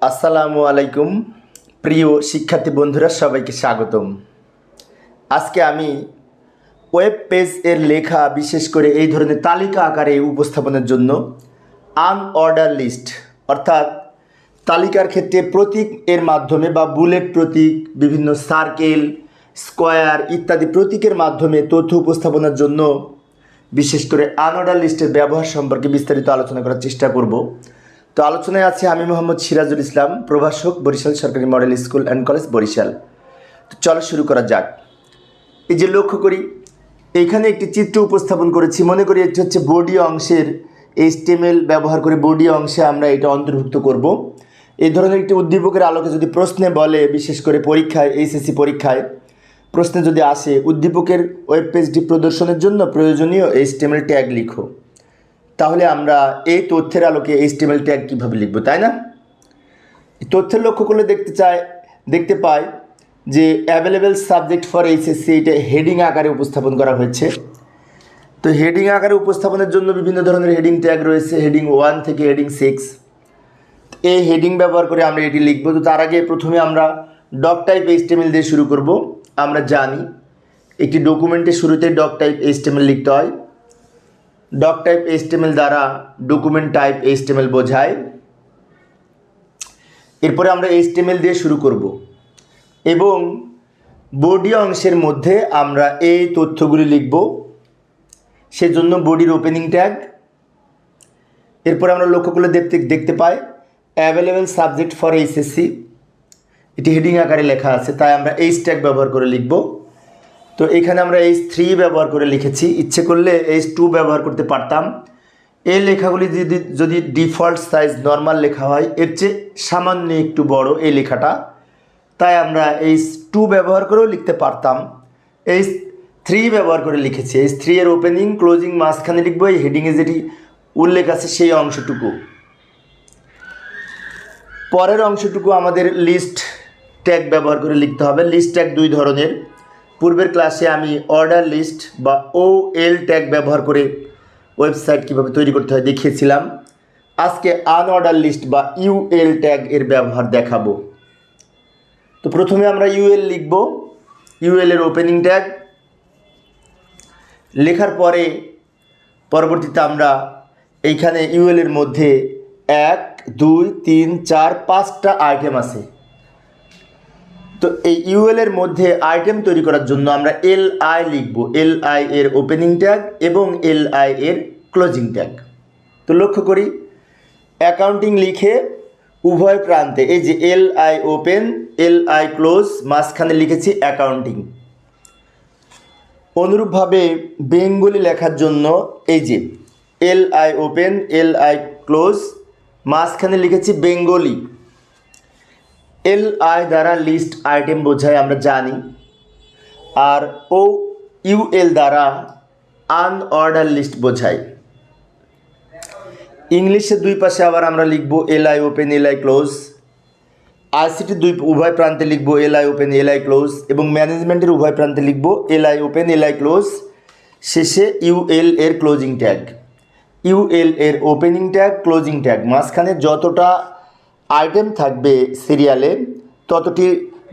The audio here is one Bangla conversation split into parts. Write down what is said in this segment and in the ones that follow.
আসসালামু আলাইকুম প্রিয় শিক্ষার্থী বন্ধুরা, সবাইকে স্বাগতম। আজকে আমি ওয়েব পেজ এর লেখা বিশেষ করে এই ধরনের তালিকা আকারে উপস্থাপনের জন্য আনঅর্ডার লিস্ট অর্থাৎ তালিকার ক্ষেত্রে প্রতীক এর মাধ্যমে বা বুলেট প্রতীক, বিভিন্ন সার্কেল, স্কোয়ার ইত্যাদি প্রতীকের মাধ্যমে তথ্য উপস্থাপনের জন্য বিশেষ করে আনঅর্ডার লিস্টের ব্যবহার সম্পর্কে বিস্তারিত আলোচনা করার চেষ্টা করব। তো আলোচনায় আছে আমি মোহাম্মদ সিরাজুল ইসলাম, প্রভাষক, বরিশাল সরকারি model school and college, Barishal. তো চলো শুরু করা যাক। এই যে লক্ষ্য করি, এইখানে একটি চিত্র উপস্থাপন করেছি। মনে করি এটি হচ্ছে বডি অংশের HTML ব্যবহার করে বডি অংশে আমরা এটা অন্তর্ভুক্ত করব। এই ধরনের একটি উদ্দীপকের আলোকে যদি প্রশ্নে বলে, বিশেষ করে পরীক্ষায়, SSC পরীক্ষায় প্রশ্নে যদি আসে উদ্দীপকের ওয়েব পেজটি প্রদর্শনের জন্য প্রয়োজনীয় HTML ট্যাগ লিখো, তাহলে আমরা এই তথ্যের আলোকে HTML ট্যাগ কীভাবে লিখব, তাই না? তথ্যের লক্ষ্য করলে দেখতে পাই যে অ্যাভেলেবেল সাবজেক্ট ফর SSC এটা হেডিং আকারে উপস্থাপন করা হয়েছে। তো হেডিং আকারে উপস্থাপনের জন্য বিভিন্ন ধরনের হেডিং ট্যাগ রয়েছে, হেডিং 1 থেকে হেডিং 6। এই হেডিং ব্যবহার করে আমরা এটি লিখব। তো তার আগে প্রথমে আমরা ডক টাইপ HTML দিয়ে শুরু করব। আমরা জানি একটি ডকুমেন্টের শুরুতে ডক টাইপ HTML লিখতে হয়। ডক টাইপ HTML দ্বারা ডকুমেন্ট টাইপ HTML বোঝায়। এরপরে আমরা HTML দিয়ে শুরু করব এবং বডি অংশের মধ্যে আমরা এই তথ্যগুলি লিখব, সেজন্য বডির ওপেনিং ট্যাগ। এরপরে আমরা লক্ষ্য করলে দেখতে পাই অ্যাভেলেবেল সাবজেক্ট ফর SSC, এটি হেডিং আকারে লেখা আছে, তাই আমরা H ট্যাগ ব্যবহার করে লিখব। তো এখানে আমরা H3 ব্যবহার করে লিখেছি, ইচ্ছে করলে H2 ব্যবহার করতে পারতাম। এই লেখাগুলি যদি ডিফল্ট সাইজ নর্মাল লেখা হয়, এর চেয়ে সামান্য একটু বড় এই লেখাটা, তাই আমরা H2 ব্যবহার করেও লিখতে পারতাম। H3 ব্যবহার করে লিখেছি। H3 এর ওপেনিং ক্লোজিং মাঝখানে লিখবো এই হেডিংয়ে যেটি উল্লেখ আছে সেই অংশটুকু। পরের অংশটুকু আমাদের লিস্ট ট্যাগ ব্যবহার করে লিখতে হবে। লিস্ট ট্যাগ দুই ধরনের। পূর্বের ক্লাসে আমি অর্ডার লিস্ট বা OL ট্যাগ ব্যবহার করে ওয়েবসাইট কীভাবে তৈরি করতে হয় দেখিয়েছিলাম। আজকে আনঅর্ডার লিস্ট বা UL ট্যাগ এর ব্যবহার দেখাবো। তো প্রথমে আমরা UL লিখব। UL এর ওপেনিং ট্যাগ লেখার পরে পরবর্তীতে আমরা এইখানে UL এর মধ্যে 1, 2, 3, 4, 5টা আইটেম আছে। তো এই UL এর মধ্যে আইটেম তৈরি করার জন্য আমরা LI লিখব। LI এর ওপেনিং ট্যাগ এবং LI এর ক্লোজিং ট্যাগ। তো লক্ষ্য করি অ্যাকাউন্টিং লিখে উভয় প্রান্তে এই যে LI ওপেন, LI ক্লোজ, মাঝখানে লিখেছি অ্যাকাউন্টিং। অনুরূপভাবে বেঙ্গলি লেখার জন্য এই যে LI ওপেন, LI ক্লোজ, মাঝখানে লিখেছি বেঙ্গলি। LI দ্বারা লিস্ট আইটেম বোঝায় আমরা জানি, আর UL দ্বারা আনঅর্ডার লিস্ট বোঝায়। ইংলিশে দুই পাশে আবার আমরা লিখব LI open, LI close. ICT উভয় প্রান্তে লিখব LI ওপেন, LI ক্লোজ এবং ম্যানেজমেন্টের উভয় প্রান্তে লিখব LI ওপেন, LI ক্লোজ। শেষে UL এর ক্লোজিং ট্যাগ। UL এর ওপেনিং ট্যাগ, ক্লোজিং ট্যাগ, মাঝখানে যতটা আইটেম থাকবে সিরিয়ালে ততটি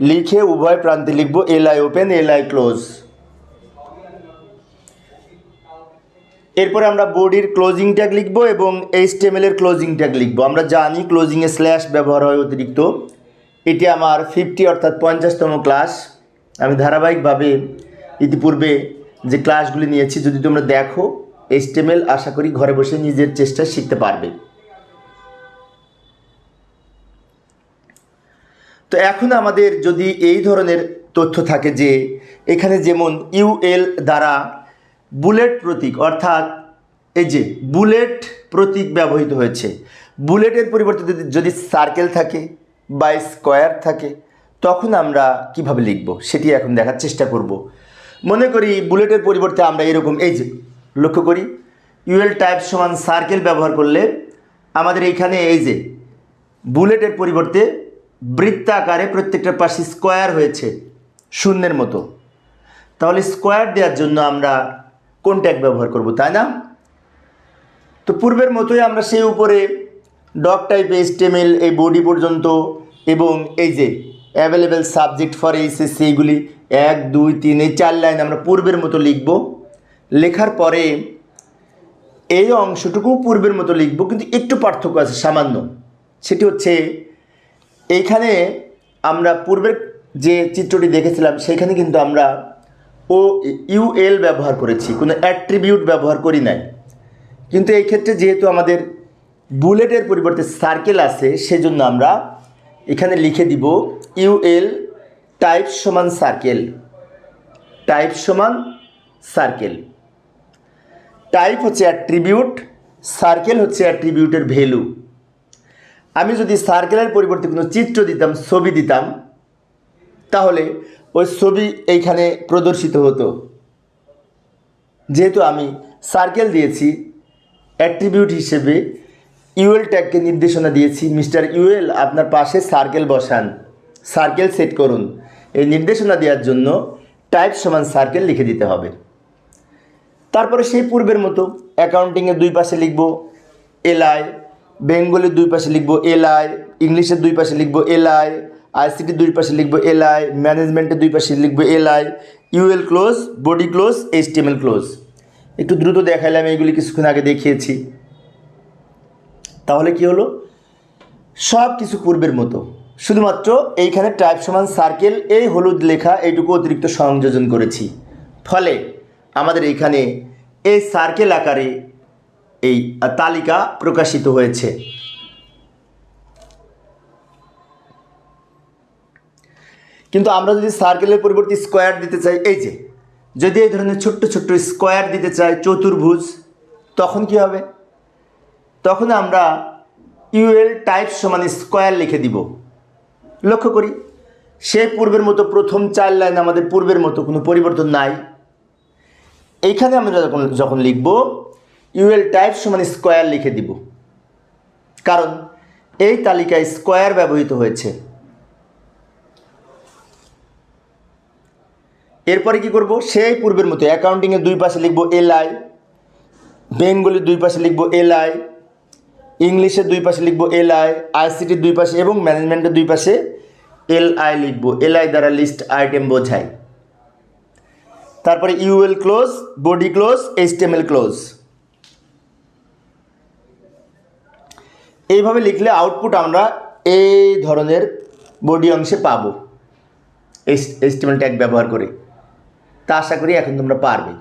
লিখে উভয় প্রান্তে লিখব LI ওপেন, LI ক্লোজ। এরপরে আমরা বডির ক্লোজিং ট্যাগ লিখব এবং HTML এর ক্লোজিং ট্যাগ লিখব। আমরা জানি ক্লোজিংয়ে স্ল্যাশ ব্যবহার হয় অতিরিক্ত। এটি আমার 50 অর্থাৎ 50তম ক্লাস। আমি ধারাবাহিকভাবে ইতিপূর্বে যে ক্লাসগুলি নিয়েছি, যদি তোমরা দেখো HTML আশা করি ঘরে বসে নিজের চেষ্টায় শিখতে পারবে। তো এখন আমাদের যদি এই ধরনের তথ্য থাকে যে এখানে যেমন UL দ্বারা বুলেট প্রতীক অর্থাৎ এই যে বুলেট প্রতীক ব্যবহৃত হয়েছে, বুলেটের পরিবর্তে যদি সার্কেল থাকে বা স্কোয়ার থাকে, তখন আমরা কিভাবে লিখব সেটি এখন দেখার চেষ্টা করব। মনে করি বুলেটের পরিবর্তে আমরা এরকম এই যে লক্ষ্য করি UL টাইপ সমান সার্কেল ব্যবহার করলে আমাদের এইখানে এই যে বুলেটের পরিবর্তে বৃত্তাকারে প্রত্যেকটার পাশে স্কোয়ার হয়েছে শূন্যের মতো। তাহলে স্কোয়ার দেওয়ার জন্য আমরা কোন ট্যাগ ব্যবহার করব, তাই না? তো পূর্বের মতোই আমরা সেই উপরে ডক টাইপ HTML এই বডি পর্যন্ত, এবং এই যে অ্যাভেলেবেল সাবজেক্ট ফর এইচএসসি এইগুলি 1 2 3 এই 4 লাইন আমরা পূর্বের মতো লিখব। লেখার পরে এই অংশটুকু পূর্বের মতো লিখব, কিন্তু একটু পার্থক্য আছে সামান্য। সেটি হচ্ছে এইখানে আমরা পূর্বের যে চিত্রটি দেখেছিলাম সেখানে কিন্তু আমরা ইউএল ব্যবহার করেছি, কোনো অ্যাট্রিবিউট ব্যবহার করি নাই। কিন্তু এই ক্ষেত্রে যেহেতু আমাদের বুলেটের পরিবর্তে সার্কেল আছে, সেজন্য আমরা এখানে লিখে দিব ইউএল টাইপ সমান সার্কেল। টাইপ সমান সার্কেল। টাইপ হচ্ছে অ্যাট্রিবিউট, সার্কেল হচ্ছে অ্যাট্রিবিউটের ভ্যালু। আমি যদি সার্কেলের পরিবর্তে কোনো চিত্র দিতাম, ছবি দিতাম, তাহলে ওই ছবি এইখানে প্রদর্শিত হতো। যেহেতু আমি সার্কেল দিয়েছি, অ্যাট্রিবিউট হিসেবে ইউএল ট্যাগকে নির্দেশনা দিয়েছি, মিস্টার ইউএল আপনার পাশে সার্কেল বসান, সার্কেল সেট করুন। এই নির্দেশনা দেওয়ার জন্য টাইপ সমান সার্কেল লিখে দিতে হবে। তারপরে সেই পূর্বের মতো অ্যাকাউন্টিংয়ের দুই পাশে লিখব এলআই, বেঙ্গলের দুই পাশে লিখব এলআই, ইংলিশের দুই পাশে লিখব এলআই, আইসিটির দুই পাশে লিখব এলআই, ম্যানেজমেন্টের দুই পাশে লিখব LI, UL close, body close, HTML close. একটু দ্রুত দেখাইলাম, এইগুলি কিছুক্ষণ আগে দেখিয়েছি। তাহলে কি হলো, সব কিছু পূর্বের মতো, শুধুমাত্র এইখানে টাইপ সমান সার্কেল এই হলুদ লেখা এইটুকু অতিরিক্ত সংযোজন করেছি। ফলে আমাদের এইখানে এই সার্কেল আকারে এই তালিকা প্রকাশিত হয়েছে। কিন্তু আমরা যদি সার্কেলের পরিবর্তে স্কোয়ার দিতে চাই, এই যে যদি এই ধরনের ছোট্ট ছোট্ট স্কোয়ার দিতে চাই, চতুর্ভুজ, তখন কি হবে? তখন আমরা ইউএল টাইপ সমান স্কোয়ার লিখে দিব। লক্ষ্য করি সেই পূর্বের মতো প্রথম 4 লাইন আমাদের পূর্বের মতো, কোনো পরিবর্তন নাই। এইখানে আমরা যখন লিখব ইউএল টাইপ সমান স্কোয়ার লিখে দিব, কারণ এই তালিকায় স্কোয়ার ব্যবহৃত হয়েছে। এরপরে কি করব, সেই পূর্বের মতো অ্যাকাউন্টিংয়ের দুই পাশে লিখব এলআই, বেঙ্গলির দুই পাশে লিখব এলআই, ইংলিশের দুই পাশে লিখব এলআই, আইসিটির দুই পাশে এবং ম্যানেজমেন্টের দুই পাশে এলআই লিখব। এলআই দ্বারা লিস্ট আইটেম বোঝায়। তারপরে UL close, body close, HTML close. এইভাবে লিখলে আউটপুট আমরা এই ধরনের বডি অংশে পাবো HTML ট্যাগ ব্যবহার করে। তা আশা করি এখন তোমরা পারবে।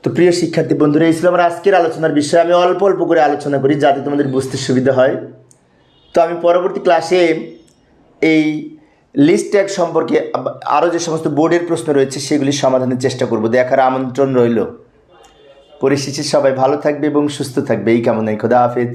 তো প্রিয় শিক্ষার্থী বন্ধুরা, এই ছিল আমার আজকের আলোচনার বিষয়। আমি অল্প অল্প করে আলোচনা করি যাতে তোমাদের বুঝতে সুবিধা হয়। তো আমি পরবর্তী ক্লাসে এই লিস্ট ট্যাগ সম্পর্কে আরও যে সমস্ত বোর্ডের প্রশ্ন রয়েছে সেগুলি সমাধানের চেষ্টা করব। দেখার আমন্ত্রণ রইল। পরিশেষে সবাই ভালো থাকবে এবং সুস্থ থাকবে এই কামনায়। খোদা হাফেজ।